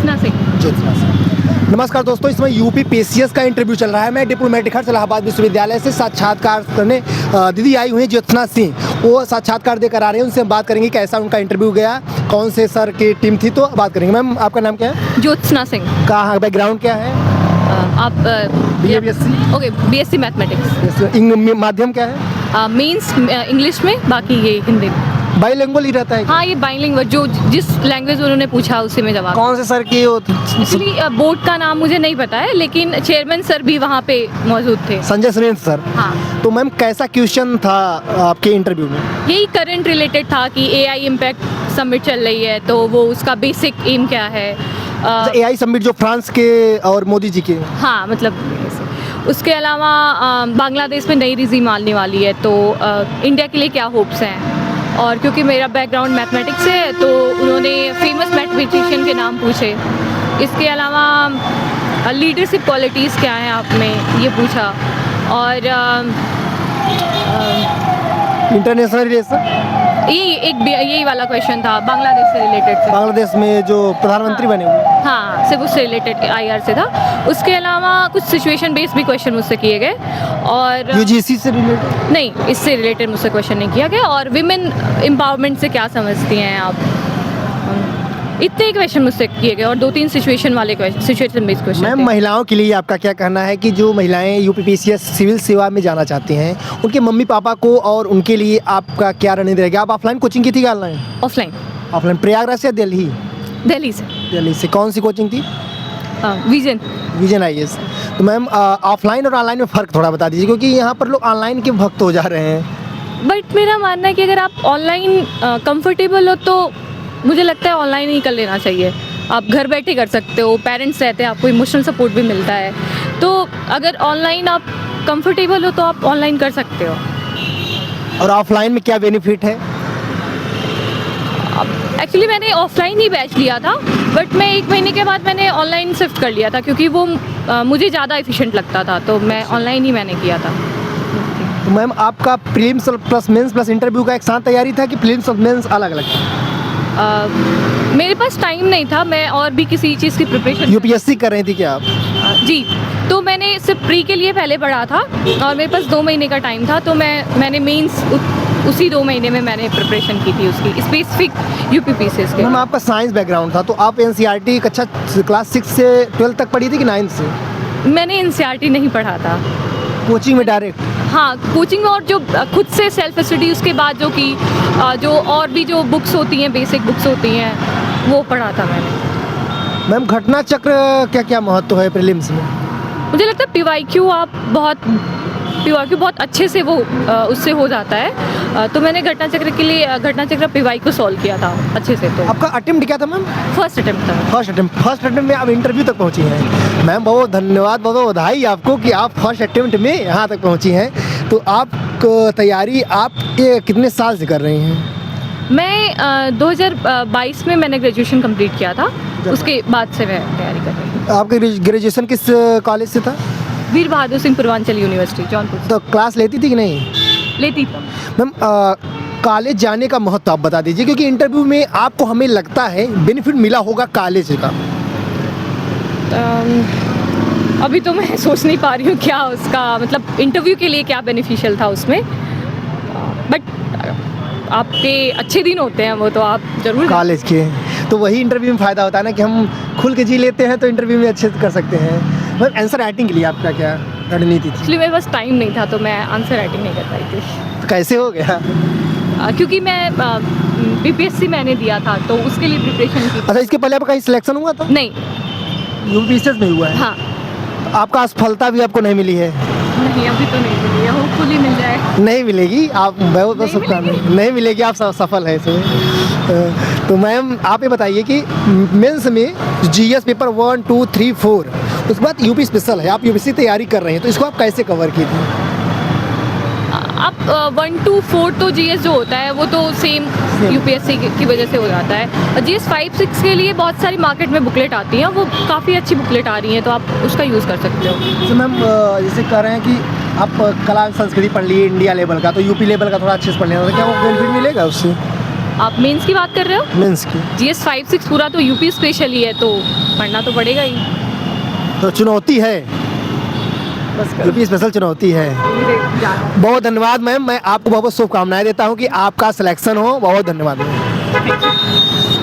ज्योत्सना सिंह। नमस्कार दोस्तों, इसमें यूपी पीसीएस का इंटरव्यू चल रहा है। मैं डिप्लोमेटिक हर्ष इलाहाबाद विश्वविद्यालय से साक्षात्कार करने दीदी आई हुई हैं ज्योत्सना सिंह, वो साक्षात्कार देकर आ रहे हैं। उनसे हम बात करेंगे कैसा उनका इंटरव्यू गया, कौन से सर की टीम थी, तो बात करेंगे। मैम आपका नाम क्या है? ज्योत्सना सिंह। कहाँ बैकग्राउंड क्या है? आप BSc ओके, BSc मैथमेटिक्स। माध्यम क्या है? मीन्स इंग्लिश में, बाकी ये हिंदी में। बाइलिंगुअल ही रहता है? हाँ, ये बाइलिंगुअल, जो जिस लैंग्वेज उन्होंने पूछा उसी में जवाब। कौन से सर की? एक्चुअली बोर्ड का नाम मुझे नहीं पता है, लेकिन चेयरमैन सर भी वहाँ पे मौजूद थे। संजय सुरेंद्र सर। हाँ। तो मैम कैसा क्वेश्चन था आपके इंटरव्यू में? यही करंट रिलेटेड था कि AI इम्पैक्ट समिट चल रही है, तो वो उसका बेसिक एम क्या है। AI समिट जो फ्रांस के और मोदी जी के। हाँ, मतलब उसके अलावा बांग्लादेश में नई रिजीम आने वाली है, तो इंडिया के लिए क्या होप्स हैं। और क्योंकि मेरा बैकग्राउंड मैथमेटिक्स है, तो उन्होंने फेमस मैथमेटिशियन के नाम पूछे। इसके अलावा लीडरशिप क्वालिटीज़ क्या हैं आप में, ये पूछा। और इंटरनेशनल रिलेशन, यही वाला क्वेश्चन था, बांग्लादेश से रिलेटेड से। बांग्लादेश में जो प्रधानमंत्री बने हुए। हाँ, सिर्फ उससे रिलेटेड IR से था। उसके अलावा कुछ सिचुएशन बेस्ड भी क्वेश्चन मुझसे किए गए। और UGC से रिलेटेड नहीं, इससे रिलेटेड मुझसे क्वेश्चन नहीं किया गया। और विमेन एम्पावरमेंट से क्या समझती हैं आप, इतने ही क्वेश्चन मुझसे किए गए। और 2-3 सिचुएशन वाले question, situation based question. Ma'am महिलाओं के लिए आपका क्या कहना है कि जो महिलाएं यूपी पीसीएस सिविल सेवा में जाना चाहती हैं, उनके मम्मी पापा को और उनके लिए आपका क्या रणनीति रहेगा? आप ऑफलाइन कोचिंग की थी या ऑनलाइन? ऑफलाइन। ऑफलाइन प्रयागराज से या दिल्ली? दिल्ली से। दिल्ली से। कौन सी कोचिंग थी? Vision IAS। तो मैम ऑफलाइन और ऑनलाइन में फ़र्क थोड़ा बता दीजिए, क्योंकि यहाँ पर लोग ऑनलाइन के भक्त हो जा रहे हैं। बट मेरा मानना है कि अगर आप ऑनलाइन कंफर्टेबल हो, तो मुझे लगता है ऑनलाइन ही कर लेना चाहिए। आप घर बैठे कर सकते हो, पेरेंट्स रहते हैं, आपको इमोशनल सपोर्ट भी मिलता है। तो अगर ऑनलाइन आप कंफर्टेबल हो, तो आप ऑनलाइन कर सकते हो। और ऑफलाइन में क्या बेनिफिट है? एक्चुअली मैंने ऑफलाइन ही बैच लिया था, बट मैं 1 महीने के बाद मैंने ऑनलाइन शिफ्ट कर लिया था, क्योंकि वो मुझे ज़्यादा एफिशिएंट लगता था, तो मैं ऑनलाइन ही मैंने किया था। तो मैम आपका prelims plus mains plus interview का एक साथ तैयारी था कि प्रीलिम्स और मेंस अलग अलग था? मेरे पास टाइम नहीं था, मैं और भी किसी चीज़ की प्रिपरेशन। UPSC कर रही थी क्या आप? जी, तो मैंने सिर्फ प्री के लिए पहले पढ़ा था, और मेरे पास 2 महीने का टाइम था, तो मैंने मेंस उसी 2 महीने में मैंने प्रिपरेशन की थी उसकी स्पेसिफिक यूपी पीसीएस के। मैम आपका साइंस बैकग्राउंड था, तो आप NCERT कक्षा क्लास 6 से 12 तक पढ़ी थी कि 9 से? मैंने NCERT नहीं पढ़ा था, कोचिंग में डायरेक्ट? हाँ, कोचिंग में, और जो खुद से सेल्फ स्टडी, उसके बाद जो और भी जो बुक्स होती हैं, बेसिक बुक्स होती हैं, वो पढ़ा था मैंने। मैम घटना चक्र क्या क्या महत्व है प्रीलिम्स में? मुझे लगता है PYQ बहुत अच्छे से वो उससे हो जाता है। तो मैंने घटना चक्र PYQ सॉल्व किया था अच्छे से। तो आपका अटेम्प्ट क्या था मैम? फर्स्ट अटेम्प्ट था। फर्स्ट अटेम्प्ट में आप इंटरव्यू तक पहुंची हैं। मैम बहुत धन्यवाद, बहुत बधाई आपको कि आप फर्स्ट अटेम्प्ट में यहाँ तक पहुंची हैं। तो आप तैयारी आप कितने साल से कर रही हैं? मैं 2022 में मैंने ग्रेजुएशन कंप्लीट किया था, उसके बाद से मैं तैयारी कर रही हूँ। आपका ग्रेजुएशन किस कॉलेज से था? वीर बहादुर सिंह पूर्वांचल यूनिवर्सिटी, जौनपुर। तो क्लास लेती थी कि नहीं? लेती थी। मैम कॉलेज जाने का महत्व आप बता दीजिए, क्योंकि इंटरव्यू में आपको हमें लगता है बेनिफिट मिला होगा कॉलेज का। अभी तो मैं सोच नहीं पा रही हूँ क्या उसका मतलब इंटरव्यू के लिए क्या बेनिफिशियल था उसमें, बट आपके अच्छे दिन होते हैं वो तो आप जरूर कॉलेज के, तो वही इंटरव्यू में फ़ायदा होता है ना कि हम खुल के जी लेते हैं, तो इंटरव्यू में अच्छे से कर सकते हैं। मतलब आंसर राइटिंग के लिए आपका क्या रणनीति थी? एक्चुअली मेरे पास टाइम नहीं था, तो मैं आंसर राइटिंग नहीं कर पाई थी। तो कैसे हो गया? क्योंकि मैं BPSC मैंने दिया था, तो उसके लिए प्रिपरेशन की। अच्छा, इसके पहले आपका कहीं सिलेक्शन हुआ था? नहीं, UPSC में हुआ है? हाँ। तो आपका असफलता भी आपको नहीं मिली है? नहीं, अभी तो नहीं मिली है, होपफुली मिल जाए। नहीं मिलेगी, आप बहुत शुभकामनाएं। नहीं मिलेगी, आप सफल है इसमें। तो मैम आप ये बताइए कि मेंस में GS पेपर 1, 2, 3, 4, उसके बाद यूपी स्पेशल है, आप UPSC तैयारी कर रहे हैं, तो इसको आप कैसे कवर की थी? आप 1, 2, 4 तो GS जो होता है वो तो सेम UPSC की वजह से हो जाता है। और GS 5, 6 के लिए बहुत सारी मार्केट में बुकलेट आती हैं, वो काफ़ी अच्छी बुकलेट आ रही हैं, तो आप उसका यूज़ कर सकते हो। तो मैम जैसे कह रहे हैं कि आप कला संस्कृति पढ़ लिए इंडिया लेवल का, तो यूपी लेवल का थोड़ा अच्छे से पढ़ लेना, तो क्या वो बेनिफिट मिलेगा उससे? आप मेंस की बात कर रहे हो? मेंस की। GS 5-6 पूरा तो यूपी स्पेशल ही है, तो पढ़ना तो पड़ेगा ही। तो चुनौती है, यूपी स्पेशल चुनौती है। बहुत धन्यवाद मैम, मैं आपको बहुत बहुत शुभकामनाएं देता हूं कि आपका सिलेक्शन हो। बहुत धन्यवाद मैम।